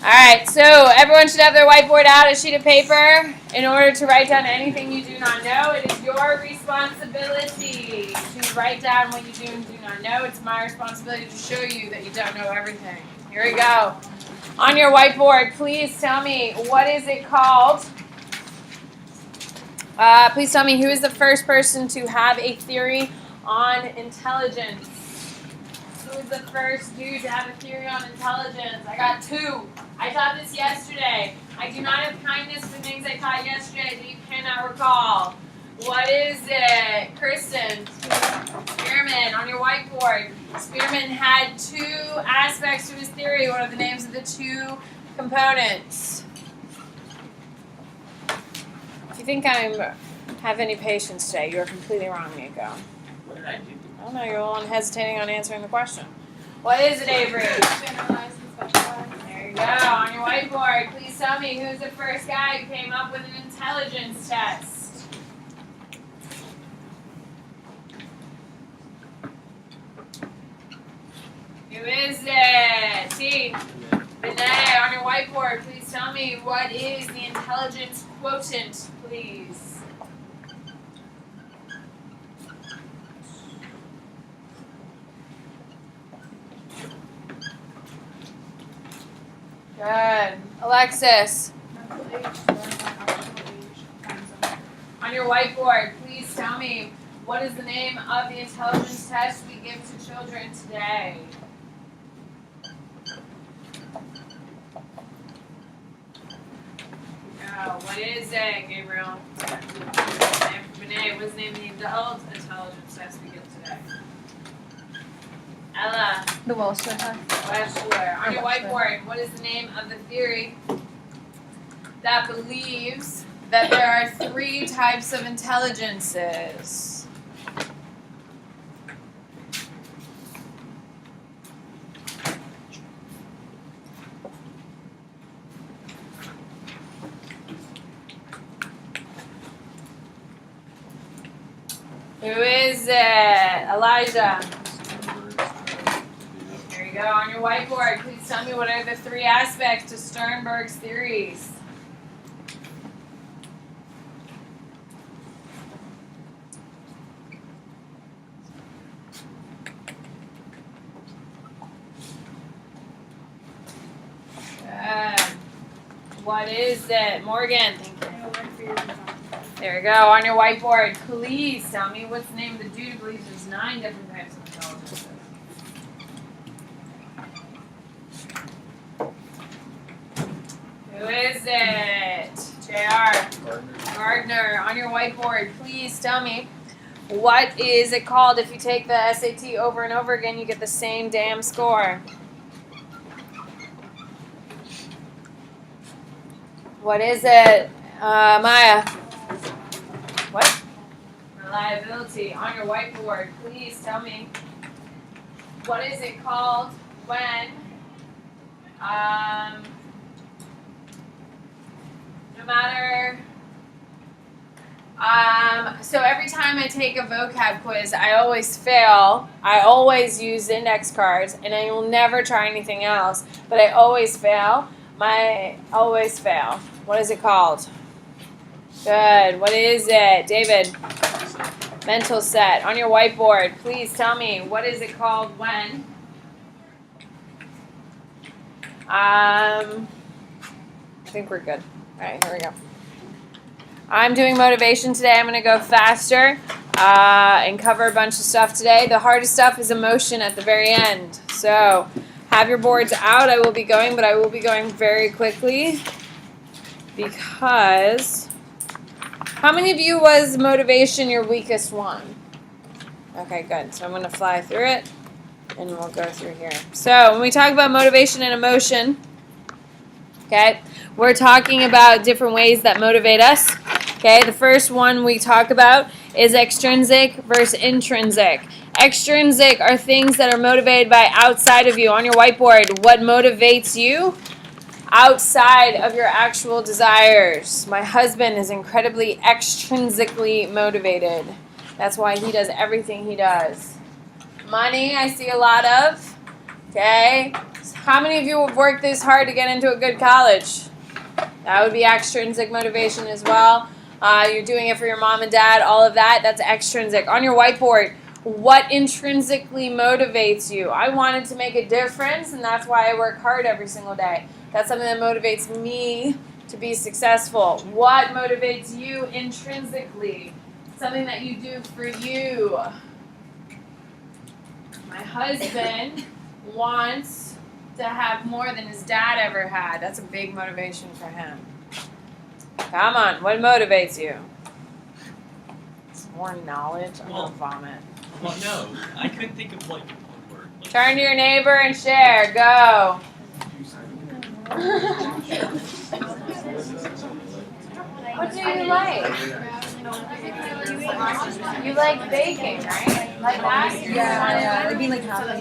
All right, so everyone should have their whiteboard out, a sheet of paper. In order to write down anything you do not know, it is your responsibility to write down what you do and do not know. It's my responsibility to show you that you don't know everything. Here we go. On your whiteboard, please tell me, what is it called? Please tell me, who is the first person to have a theory on intelligence? Who was the first dude to have a theory on intelligence? I got 2. I taught this yesterday. I do not have kindness for things I taught yesterday that you cannot recall. What is it? Kristen, Spearman, on your whiteboard. Spearman had 2 aspects to his theory. What are the names of the 2 components? If you think I have any patience today, you are completely wrong, Nico. What did I do? I don't know, you're the one hesitating on answering the question. What is it, Avery? Generalized and specialized. There you go. On your whiteboard, please tell me, who's the first guy who came up with an intelligence test? Who is it? T. Vinay, on your whiteboard, please tell me, what is the intelligence quotient, please? Good. Alexis, Mental age, learn my actual age, time zone. on your whiteboard, please tell me, what is the name of the intelligence test we give to children today? Oh, what is it, Gabriel? Renee, what's the name of the adult intelligence test we give today? Ella, The Wellster test. Wechsler. On your whiteboard, what is the name of the theory that believes that there are 3 types of intelligences? Who is it? Elijah. There you go. On your whiteboard, please tell me, what are the 3 aspects to Sternberg's theories? Good. What is it? Morgan. Thank you. There you go. On your whiteboard, please tell me, what's the name of the dude who believes there's 9 different types of intelligence? Who is it? JR. Gardner. On your whiteboard, please tell me, what is it called if you take the SAT over and over again, you get the same damn score? What is it? Maya. What? Reliability. On your whiteboard, please tell me, what is it called when no matter so every time I take a vocab quiz, I always fail. I always use index cards, and I will never try anything else, but I always fail. Always fail. What is it called? Good. What is it? David. Mental set. On your whiteboard, please tell me, what is it called when I think we're good. All right, here we go. I'm doing motivation today. I'm going to go faster and cover a bunch of stuff today. The hardest stuff is emotion at the very end. So have your boards out. I will be going, but I will be going very quickly because... How many of you was motivation your weakest one? Okay, good. So I'm going to fly through it, and we'll go through here. So when we talk about motivation and emotion, okay, we're talking about different ways that motivate us. Okay, the first one we talk about is extrinsic versus intrinsic. Extrinsic are things that are motivated by outside of you. On your whiteboard, what motivates you? Outside of your actual desires. My husband is incredibly extrinsically motivated. That's why he does everything he does. Money, I see a lot of. Okay? How many of you have worked this hard to get into a good college? That would be extrinsic motivation as well. You're doing it for your mom and dad, all of that. That's extrinsic. On your whiteboard, what intrinsically motivates you? I wanted to make a difference, and that's why I work hard every single day. That's something that motivates me to be successful. What motivates you intrinsically? Something that you do for you. My husband wants to have more than his dad ever had. That's a big motivation for him. Come on, what motivates you? More knowledge? I'm gonna vomit. Well, no, I couldn't think of like one word. Like, Turn to your neighbor and share. Go. What do you like? You like baking, right? Like that? Yeah. It'd be like happy.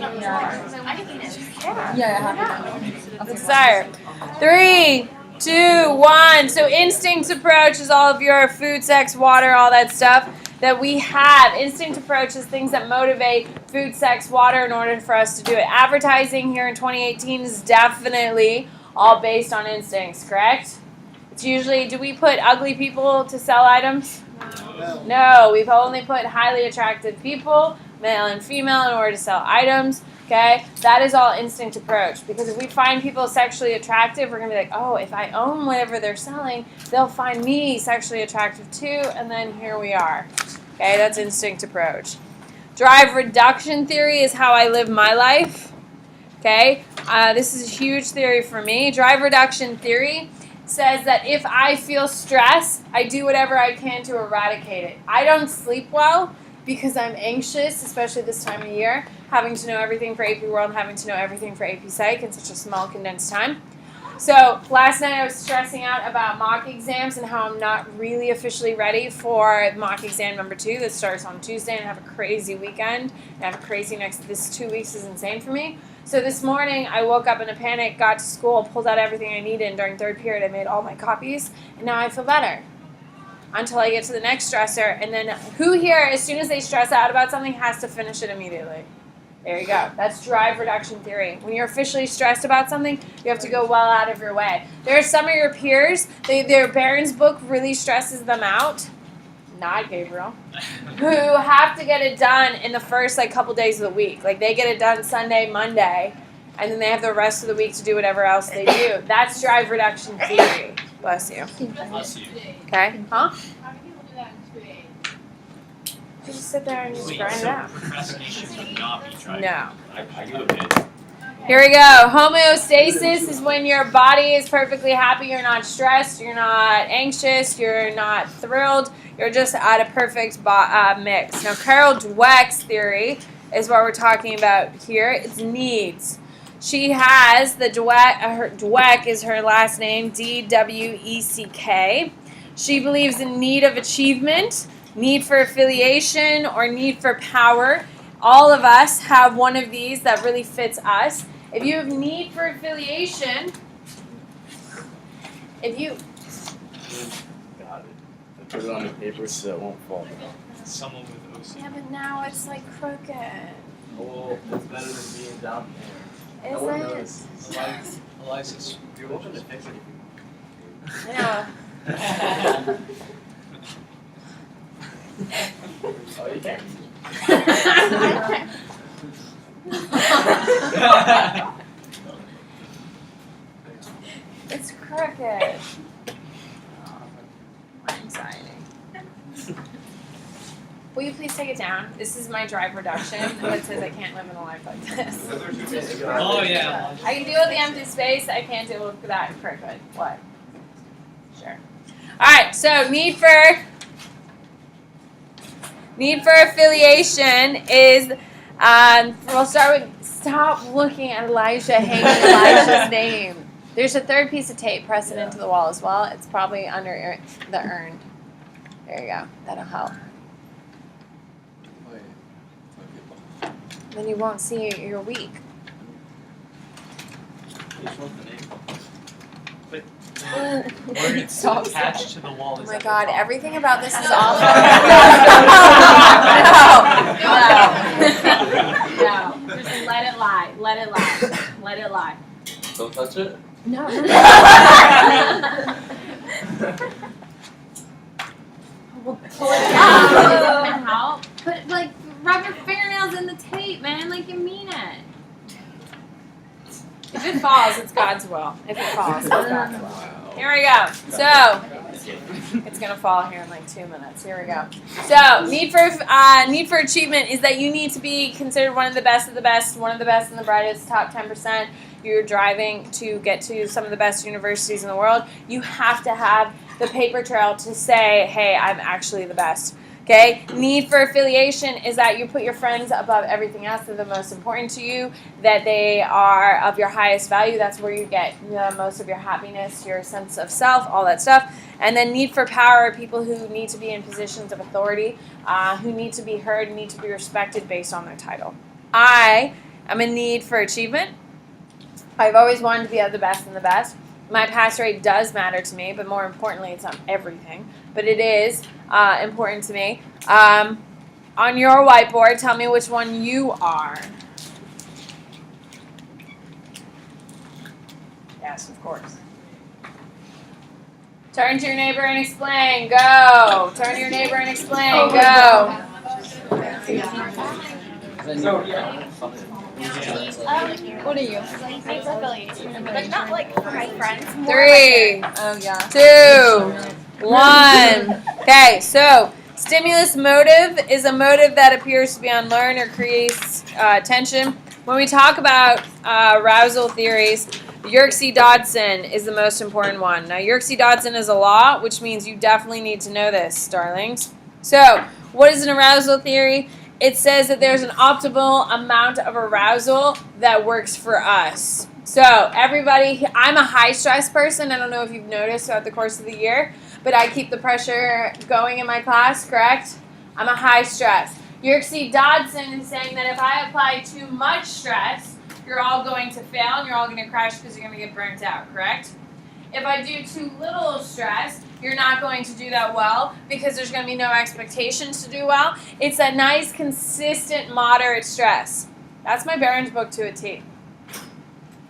Yeah. Desire. 3, 2, 1. So instinct approach is all of your food, sex, water, all that stuff that we have. Instinct approach is things that motivate food, sex, water in order for us to do it. Advertising here in 2018 is definitely all based on instincts, correct? It's usually, do we put ugly people to sell items? No, we've only put highly attractive people, male and female, in order to sell items. Okay, that is all instinct approach, because if we find people sexually attractive, we're gonna be like, oh, if I own whatever they're selling, they'll find me sexually attractive too, and then here we are. Okay, that's instinct approach. Drive reduction theory is how I live my life. Okay, this is a huge theory for me. Drive reduction theory says that if I feel stress, I do whatever I can to eradicate it. I don't sleep well because I'm anxious, especially this time of year, having to know everything for AP World, having to know everything for AP Psych in such a small, condensed time. So last night I was stressing out about mock exams and how I'm not really officially ready for mock exam number 2 that starts on Tuesday, and I have a crazy weekend. And I have a crazy this 2 weeks is insane for me. So this morning I woke up in a panic, got to school, pulled out everything I needed, and during third period I made all my copies, and now I feel better. Until I get to the next stressor, and then who here, as soon as they stress out about something, has to finish it immediately? There you go. That's drive reduction theory. When you're officially stressed about something, you have to go well out of your way. There are some of your peers, their Barron's book really stresses them out. Not Gabriel. Who have to get it done in the first couple days of the week. Like they get it done Sunday, Monday, and then they have the rest of the week to do whatever else they do. That's drive reduction theory. Bless you. bless you. Okay? Huh? How many people do that in 2 days? You just sit there and just Wait, grind it so out. procrastination would not be driving. No. I do a bit. Here we go. Homeostasis is when your body is perfectly happy. You're not stressed. You're not anxious. You're not thrilled. You're just at a perfect mix. Now, Carol Dweck's theory is what we're talking about here. It's needs. She has the Dweck is her last name, D-W-E-C-K. She believes in need of achievement, need for affiliation, or need for power. All of us have one of these that really fits us. If you have need for affiliation, Got it. I put it on the paper so it won't fall down. Someone with OCD. yeah, but now it's like crooked. Oh, it's better than being down there. Is No one it? knows. Eliza's. You're welcome to fix it. I know. Oh, you can. It's crooked. Anxiety. Will you please take it down? This is my drive reduction that says I can't live in a life like this. Oh yeah. I can deal with the empty space. I can't deal with that crooked. What? Sure. All right. So need for affiliation is. We'll start with. Stop looking at Elijah hanging Elijah's name. There's a third piece of tape. Press it into the wall as well. It's probably under the urn. There you go. That'll help. Then you won't see your week. Words Stop. attached to the wall. Oh Is my that God! the Everything about this is awful. No. Just let it lie. Let it lie. Let it lie. Don't touch it. No. Pull it down. Help. Put like rub your fingernails in the tape, man. Like you mean it. If it falls, it's God's will. If it falls, it's God's will. Wow. Here we go. So it's gonna fall here in like 2 minutes. Here we go. So need for achievement is that you need to be considered one of the best, one of the best and the brightest, top 10%. You're driving to get to some of the best universities in the world. You have to have the paper trail to say, hey, I'm actually the best. Okay? Need for affiliation is that you put your friends above everything else. They're the most important to you, that they are of your highest value. That's where you get the most of your happiness, your sense of self, all that stuff. And then need for power are people who need to be in positions of authority, who need to be heard, need to be respected based on their title. I am in need for achievement. I've always wanted to be the best and the best. My pass rate does matter to me, but more importantly, it's not everything. But it is important to me. On your whiteboard, tell me which one you are. Yes, of course. Turn to your neighbor and explain. Go. Turn to your neighbor and explain. Go. What are you? It's affiliation, but not like for my friends. 3, Oh yeah. 2, 1. Okay, so stimulus motive is a motive that appears to be unlearned or creates tension. When we talk about arousal theories, Yerkes-Dodson is the most important one. Now, Yerkes-Dodson is a law, which means you definitely need to know this, darlings. So, what is an arousal theory? It says that there's an optimal amount of arousal that works for us. So, everybody, I'm a high-stress person. I don't know if you've noticed throughout the course of the year, but I keep the pressure going in my class, correct? I'm a high-stress. Yerkes-Dodson is saying that if I apply too much stress, you're all going to fail and you're all going to crash because you're going to get burnt out, correct? If I do too little stress, you're not going to do that well because there's going to be no expectations to do well. It's a nice, consistent, moderate stress. That's my Barron's book to a T.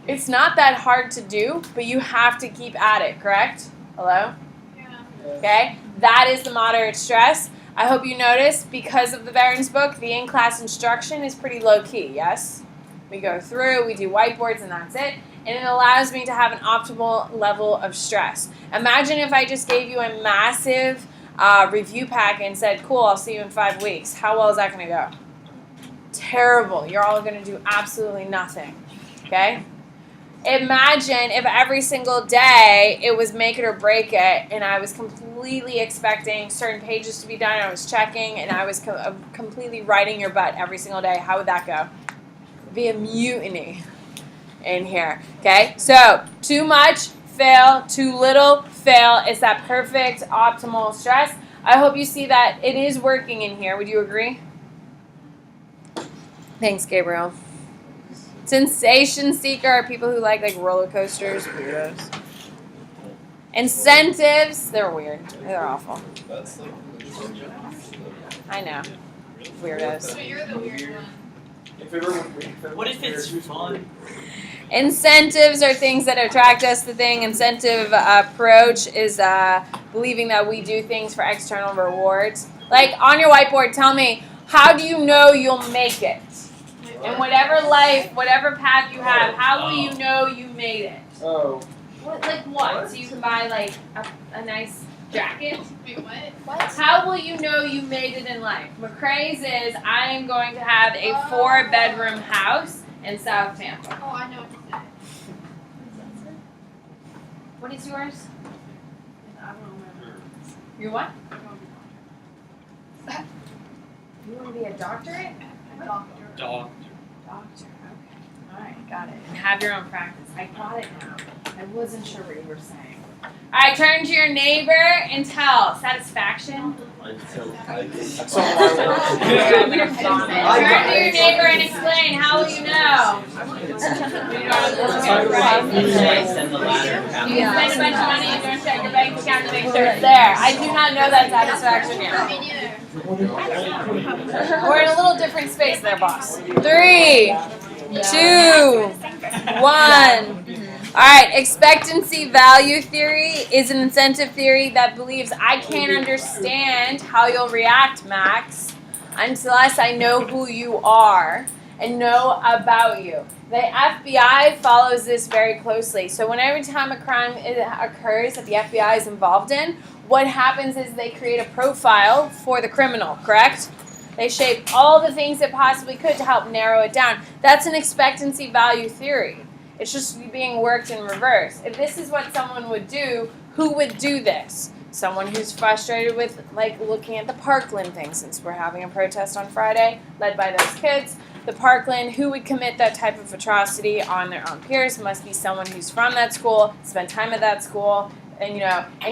It's not that hard to do, but you have to keep at it, correct? Hello? Yeah. Okay? That is the moderate stress. I hope you notice, because of the Barron's book, the in-class instruction is pretty low-key, yes? We go through, we do whiteboards, and that's it. And it allows me to have an optimal level of stress. Imagine if I just gave you a massive review pack and said, cool, I'll see you in 5 weeks. How well is that going to go? Terrible. You're all going to do absolutely nothing. Okay? Imagine if every single day it was make it or break it, and I was completely expecting certain pages to be done, I was checking, and I was completely writing your butt every single day. How would that go? Be a mutiny in here. Okay, so too much, fail. Too little, fail. It's that perfect optimal stress. I hope you see that it is working in here. Would you agree? Thanks, Gabriel. Sensation seeker are people who like roller coasters, weirdos. Incentives, they're weird. They're awful. I know, weirdos. So you're the weird one. What if it's fun? Incentives are things that attract us to things. Incentive approach is believing that we do things for external rewards. Like on your whiteboard, tell me, how do you know you'll make it? In whatever life, whatever path you have, how will you know you made it? Oh. What, like what? So you can buy like a nice jacket? Wait, what? What? How will you know you made it in life? McCrae's is, I am going to have a 4-bedroom house in South Tampa. Oh, I know what to say. What is yours? I don't remember. Your what? I don't remember. You want to be a doctorate? A doctor. Dog. Doctor, okay. Alright, got it. And have your own practice. I got it now. I wasn't sure what you were saying. Alright, turn to your neighbor and tell. Satisfaction? Turn to your neighbor and explain. How will you know? You spend a bunch of money and don't check your bank account to make sure it's there. I do not know that satisfaction yet. Me neither. We're in a little different space there, boss. 3, 2, 1. All right, expectancy value theory is an incentive theory that believes I can't understand how you'll react, Max, unless I know who you are and know about you. The FBI follows this very closely. So whenever time a crime occurs that the FBI is involved in, what happens is they create a profile for the criminal, correct? They shape all the things that possibly could to help narrow it down. That's an expectancy value theory. It's just being worked in reverse. If this is what someone would do, who would do this? Someone who's frustrated with looking at the Parkland thing, since we're having a protest on Friday led by those kids. The Parkland, who would commit that type of atrocity on their own peers must be someone who's from that school, spent time at that school, and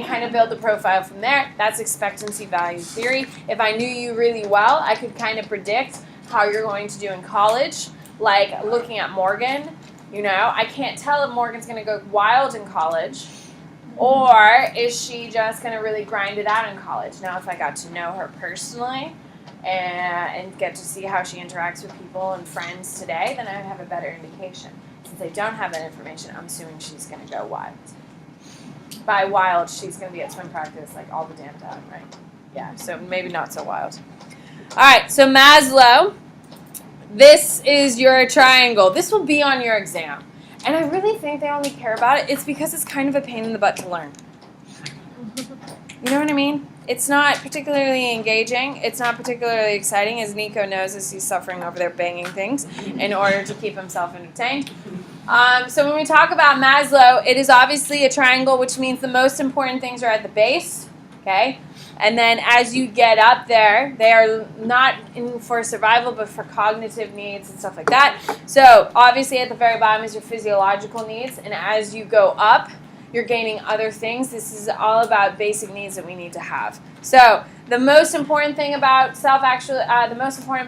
kind of build the profile from there. That's expectancy value theory. If I knew you really well, I could kind of predict how you're going to do in college, like looking at Morgan. I can't tell if Morgan's going to go wild in college, or is she just going to really grind it out in college. Now, if I got to know her personally and get to see how she interacts with people and friends today, then I would have a better indication. Since I don't have that information, I'm assuming she's going to go wild. By wild, she's going to be at swim practice all the damn time, right? Yeah, so maybe not so wild. All right, so Maslow. This is your triangle. This will be on your exam. And I really think they only care about it. It's because it's kind of a pain in the butt to learn. You know what I mean? It's not particularly engaging. It's not particularly exciting, as Nico knows as he's suffering over there banging things in order to keep himself entertained. So when we talk about Maslow, it is obviously a triangle, which means the most important things are at the base. Okay? And then as you get up there, they are not for survival, but for cognitive needs and stuff like that. So obviously at the very bottom is your physiological needs. And as you go up, you're gaining other things. This is all about basic needs that we need to have. So the most important thing about Maslow's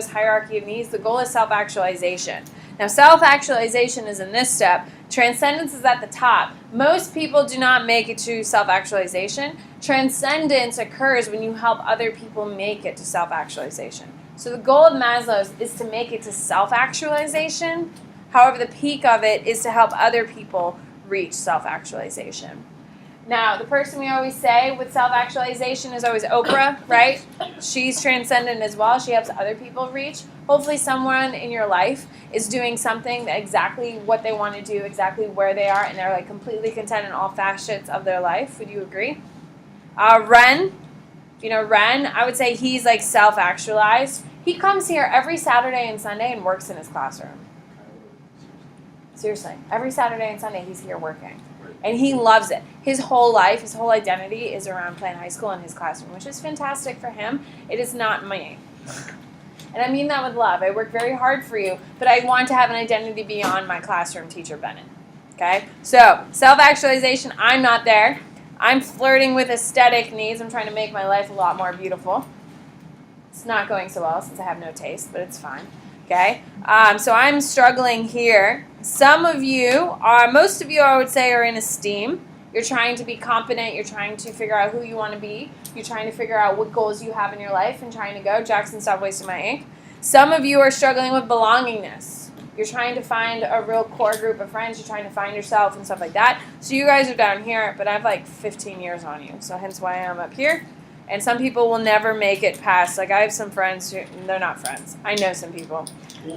hierarchy of needs, the goal is self-actualization. Now, self-actualization is in this step. Transcendence is at the top. Most people do not make it to self-actualization. Transcendence occurs when you help other people make it to self-actualization. So the goal of Maslow's is to make it to self-actualization. However, the peak of it is to help other people reach self-actualization. Now, the person we always say with self-actualization is always Oprah, right? She's transcendent as well. She helps other people reach. Hopefully someone in your life is doing something exactly what they want to do, exactly where they are, and they're completely content in all facets of their life. Would you agree? Ren, Ren, I would say he's self-actualized. He comes here every Saturday and Sunday and works in his classroom. Seriously, every Saturday and Sunday he's here working. And he loves it. His whole life, his whole identity is around playing high school in his classroom, which is fantastic for him. It is not me. And I mean that with love. I work very hard for you, but I want to have an identity beyond my classroom teacher, Bennett. Okay? So, self-actualization, I'm not there. I'm flirting with aesthetic needs. I'm trying to make my life a lot more beautiful. It's not going so well since I have no taste, but it's fine. Okay? So I'm struggling here. Most of you, I would say, are in esteem. You're trying to be competent. You're trying to figure out who you want to be. You're trying to figure out what goals you have in your life and trying to go. Jackson, stop wasting my ink. Some of you are struggling with belongingness. You're trying to find a real core group of friends. You're trying to find yourself and stuff like that. So you guys are down here, but I have 15 years on you. So hence why I'm up here. And some people will never make it past. I have some friends who, they're not friends. I know some people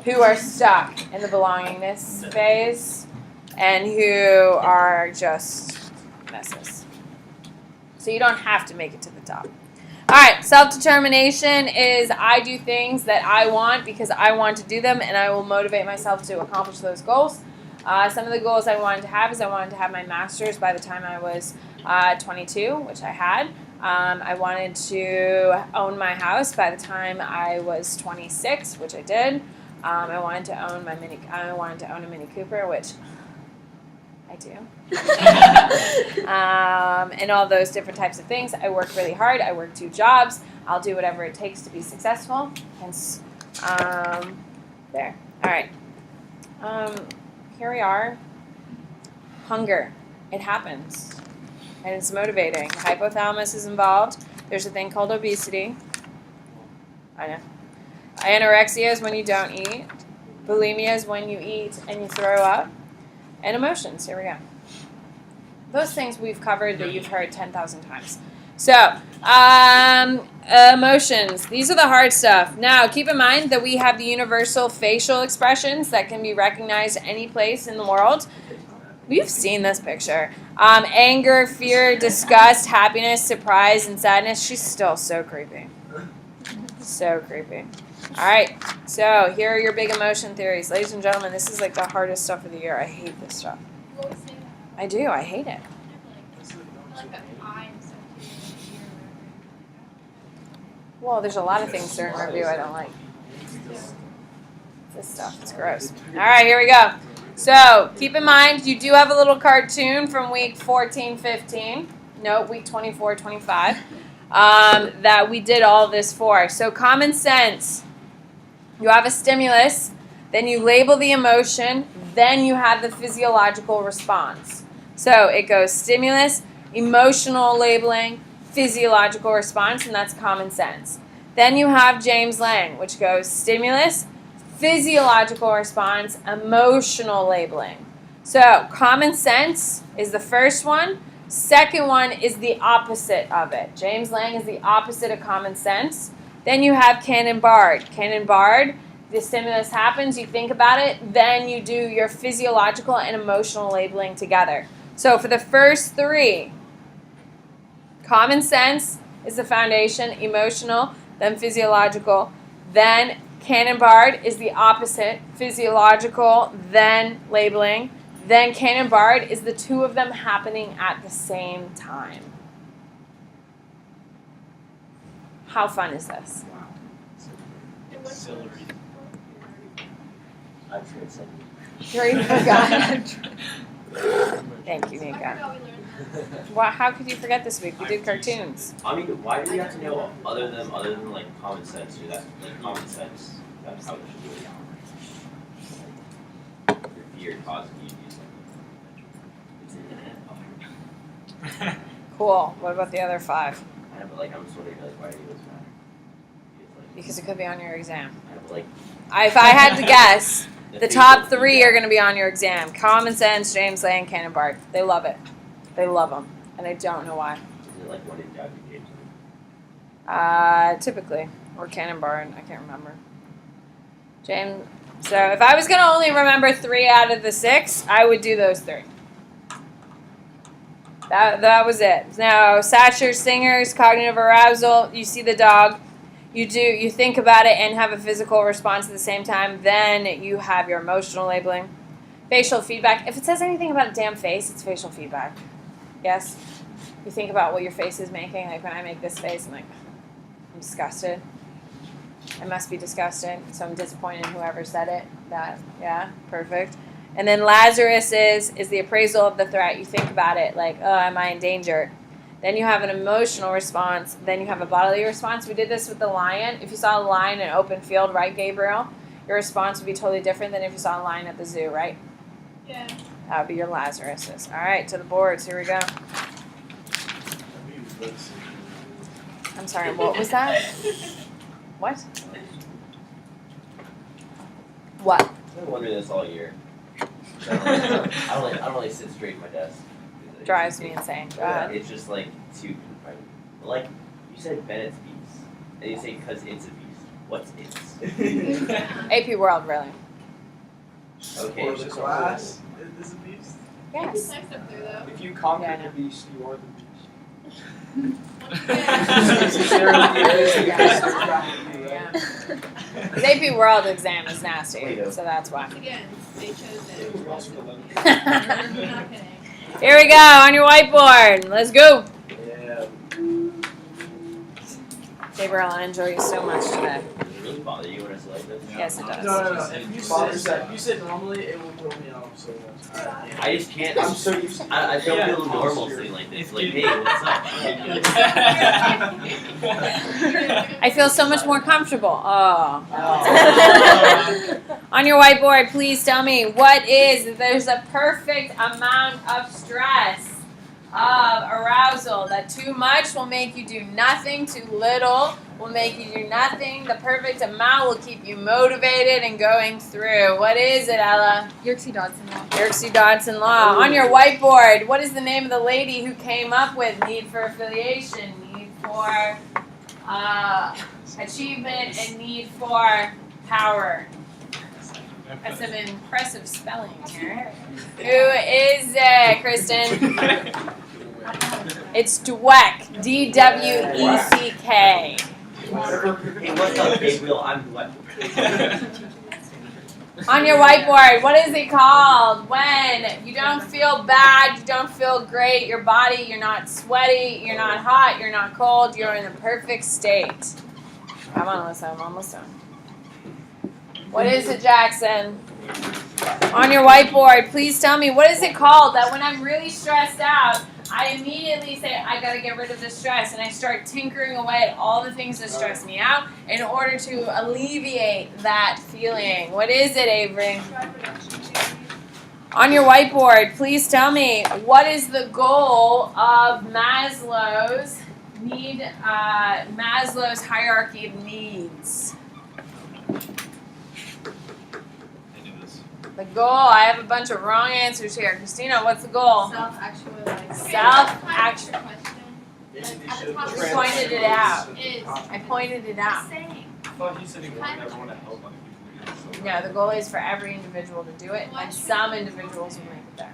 who are stuck in the belongingness phase and who are just messes. So you don't have to make it to the top. All right, self-determination is I do things that I want because I want to do them, and I will motivate myself to accomplish those goals. Some of the goals I wanted to have is I wanted to have my master's by the time I was 22, which I had. I wanted to own my house by the time I was 26, which I did. I wanted to own a Mini Cooper, which I do. And all those different types of things. I work really hard. I work 2 jobs. I'll do whatever it takes to be successful. Hence, there. All right. Here we are. Hunger. It happens. And it's motivating. The hypothalamus is involved. There's a thing called obesity. I know. Anorexia is when you don't eat. Bulimia is when you eat and you throw up. and emotions. Here we go. Those things we've covered that you've heard 10,000 times. So, emotions. These are the hard stuff. Now, keep in mind that we have the universal facial expressions that can be recognized any place in the world. We've seen this picture. Anger, fear, disgust, happiness, surprise, and sadness. She's still so creepy. So creepy. All right, so here are your big emotion theories. Ladies and gentlemen, this is like the hardest stuff of the year. I hate this stuff. I do. I hate it. Well, there's a lot of things during review I don't like. This stuff is gross. All right, here we go. So keep in mind, you do have a little cartoon from week 14, 15. No, week 24, 25. That we did all this for. So common sense. You have a stimulus, then you label the emotion, then you have the physiological response. So it goes stimulus, emotional labeling, physiological response, and that's common sense. Then you have James Lang, which goes stimulus, physiological response, emotional labeling. So common sense is the first one. Second one is the opposite of it. James Lang is the opposite of common sense. Then you have Cannon-Bard. Cannon-Bard, the stimulus happens, you think about it, then you do your physiological and emotional labeling together. So for the first three, common sense is the foundation, emotional, then physiological, then Cannon-Bard is the opposite, physiological, then labeling, then Cannon-Bard is the two of them happening at the same time. How fun is this? Celery. You already forgot. Thank you, Nika. Wow, how could you forget this week? We did cartoons. I mean, why do we have to know other than like common sense? Or that's like common sense. That's how it should do it. Like, your fear causing you to do something. It's in the Cool. What about the other five? I know, but like I'm just wondering like why do those matter? Because it could be on your exam. I know, but like If I had to guess, the top facial three feedback- are going to be on your exam. Common sense, James Lang, Cannon-Bard. They love it. They love them. And I don't know why. Is it like one in Dr. James? Typically. Or Cannon-Bard. I can't remember. James. So if I was going to only remember 3 out of the 6, I would do those 3. That was it. Now, Satcher, Singer's, cognitive arousal. You see the dog. You think about it and have a physical response at the same time. Then you have your emotional labeling. Facial feedback. If it says anything about a damn face, it's facial feedback. Yes? You think about what your face is making. Like when I make this face, I'm like, I'm disgusted. I must be disgusted. So I'm disappointed in whoever said it. Yeah, perfect. And then Lazarus is the appraisal of the threat. You think about it like, oh, am I in danger? Then you have an emotional response. Then you have a bodily response. We did this with the lion. If you saw a lion in an open field, right, Gabriel? Your response would be totally different than if you saw a lion at the zoo, right? Yeah. That would be your Lazaruses. All right, to the boards. Here we go. I'm sorry, what was that? What? What? I've been wondering this all year. I don't really sit straight at my desk. Drives me insane. Go ahead. It's just like too confining. Like you said, Bennett's beast, and you say because it's a beast. What's it's? AP World, really. Okay. Or the class is a beast. Yes. It's nice up there though. If you conquer Yeah, I know. the beast, you are the beast. Yeah. His AP World exam is nasty, Play-Doh. so that's why. Again, they chose it. We're also the lemon. I'm not kidding. Here we go on your whiteboard. Let's go. Yeah. Gabriel, I enjoy you so much today. Does it really bother you when it's like this? Yes, it does. No. If you sit normally, it will throw me off so much. I just can't. I'm so used to it. I don't Yeah. feel normal sitting like this. Like, hey, what's up? I feel so much more comfortable. Oh. On your whiteboard, please tell me there's a perfect amount of stress, of arousal, that too much will make you do nothing, too little will make you do nothing. The perfect amount will keep you motivated and going through. What is it, Ella? Yerkes Dodson law. Yerkes Dodson law. On your whiteboard, what is the name of the lady who came up with need for affiliation, need for achievement, and need for power? That's some impressive spelling here. Who is it, Kristen? It's Dweck. D-W-E-C-K. Hey, what's up, Gabriel? I'm Dweck. On your whiteboard, what is it called when you don't feel bad, you don't feel great, your body, you're not sweaty, you're not hot, you're not cold, you're in a perfect state? Come on, Alyssa, I'm almost done. What is it, Jackson? On your whiteboard, please tell me, what is it called that when I'm really stressed out, I immediately say, I gotta get rid of the stress, and I start tinkering away at all the things that stress me out in order to alleviate that feeling. What is it, Avery? On your whiteboard, please tell me, what is the goal of Maslow's Maslow's hierarchy of needs? The goal, I have a bunch of wrong answers here. Christina, what's the goal? Self-actualization. Self-actual. Maybe they At the should top of You the pointed it out. Is I pointed it out. saying. I thought you said you wanted everyone to help other people. No, the goal is for every individual to do it, and What? some individuals will make it there.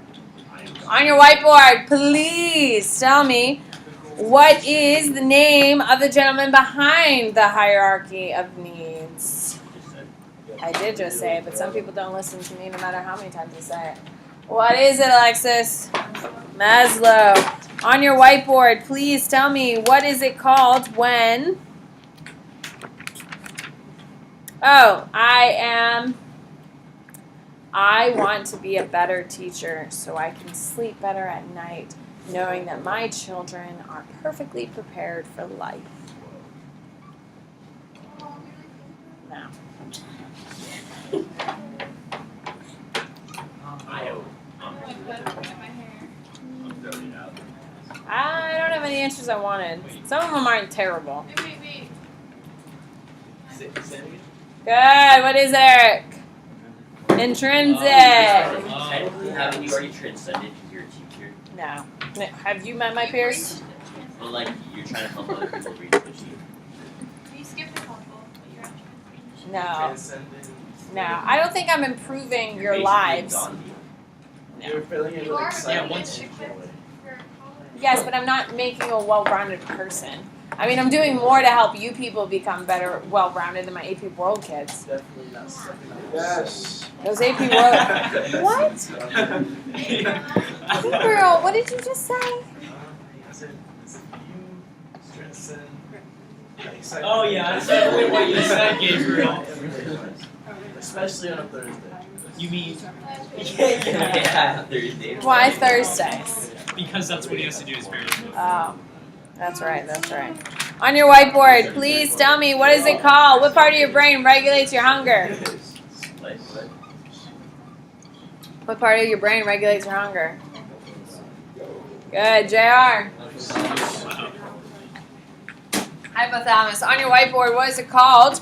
On your whiteboard, please tell me, what is the name of the gentleman behind the hierarchy of needs? I did just say it, but some people don't listen to me no matter how many times I say it. What is it, Alexis? Maslow. On your whiteboard, please tell me, what is it called when... Oh, I want to be a better teacher so I can sleep better at night, knowing that my children are perfectly prepared for life. No. I don't have any answers I wanted. Some of them aren't terrible. Wait. Good. What is Eric? Intrinsic. Technically, haven't you already transcended because you're a teacher? No. Have you met my peers? But like, you're trying to help other people reach what you. You skipped a couple, but you're actually. No. Transcendent. No. I don't think I'm improving your Basically lives. Gandhi. You're filling it You with are excitement. once- equipped for college. Yes, but I'm not making a well-rounded person. I mean, I'm doing more to help you people become better, well-rounded than my AP World kids. Definitely not second. Yes. Those AP World... What? Hey, girl, what did you just say? I said, you transcend. Excitement. Oh yeah, that's definitely what you said, Gabriel. Especially on a Thursday. You mean Yeah, Thursday. Why Thursdays? because that's what he has to do is very good. Oh, that's right, that's right. On your whiteboard, please tell me, what is it called? What part of your brain regulates your hunger? What? What part of your brain regulates your hunger? Good, JR. Hypothalamus. On your whiteboard, what is it called?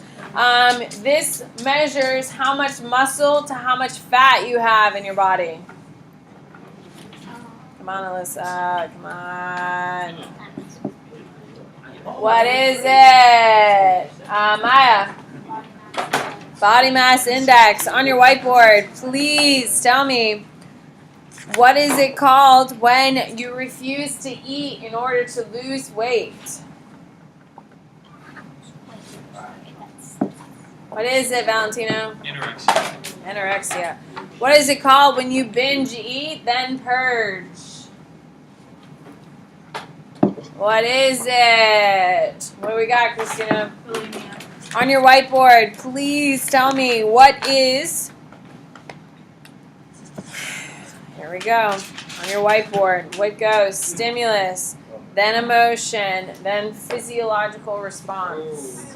This measures how much muscle to how much fat you have in your body. Come on, Alyssa. Come on. What is it? Maya. Body mass index. On your whiteboard, please tell me, what is it called when you refuse to eat in order to lose weight? What is it, Valentino? Anorexia. Anorexia. What is it called when you binge eat, then purge? What is it? What do we got, Christina? Bulimia. On your whiteboard, please tell me, what is... Here we go. On your whiteboard, what goes? Stimulus, then emotion, then physiological response.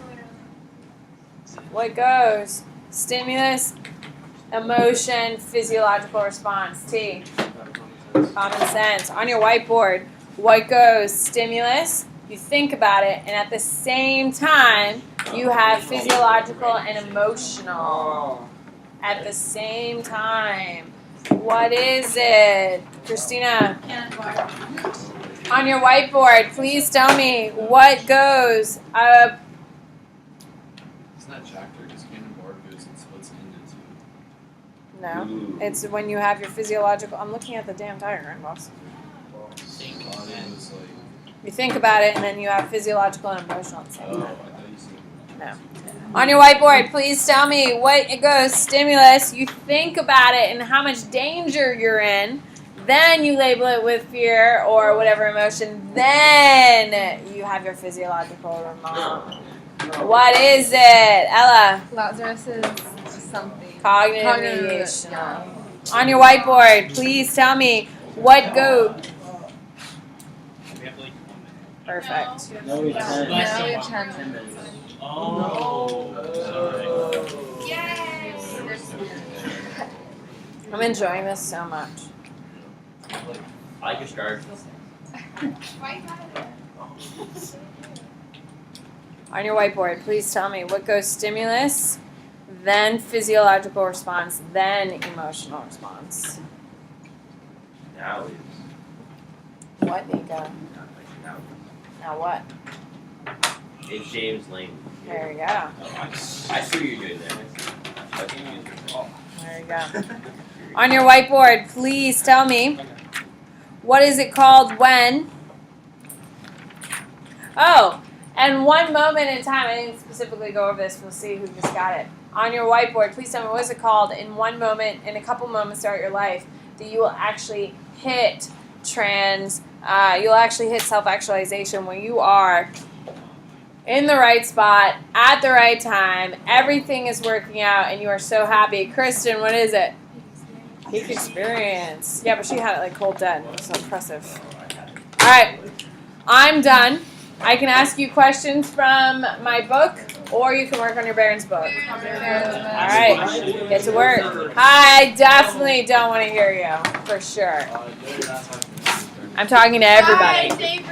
What goes? Stimulus, emotion, physiological response. T. Common sense. On your whiteboard, what goes? Stimulus, You think about it, and at the same time, you have physiological and emotional. At the same time. What is it? Christina, on your whiteboard, please tell me what goes up. It's not tractor because cannon bar goes and splits into two. No, Ooh. it's when you have your physiological. I'm looking at the damn diagram, boss. Body was like, You think about it, and then you have physiological and emotional at the same oh, I time. thought you said. No. On your whiteboard, please tell me what it goes stimulus. You think about it and how much danger you're in. Then you label it with fear or whatever emotion. Then you have your physiological response. What is it, Ella? Lazarus's something. Cognitive Cognitive, mediation. yeah. On your whiteboard, please tell me what goes. We have like 1 minute. Perfect. No, we can't. Now we have 10 minutes. Oh. I'm enjoying this so much. I like your scarf. On your whiteboard, please tell me what goes stimulus, then physiological response, then emotional response. Now is. What, Nico? Now what? It's James Lane. There you go. I see what you're doing there. I think you used it. Oh. There you go. On your whiteboard, please tell me what is it called when? Oh, and one moment in time. I didn't specifically go over this. We'll see who just got it. On your whiteboard, please tell me what is it called in one moment, in a couple moments throughout your life, that you will actually hit you'll actually hit self-actualization when you are in the right spot, at the right time, everything is working out, and you are so happy. Kristen, what is it? Peak experience. Yeah, but she had it like cold dead. It was so impressive. All right, I'm done. I can ask you questions from my book, or you can work on your Barron's book. All right, get to work. I definitely don't want to hear you, for sure. I'm talking to everybody.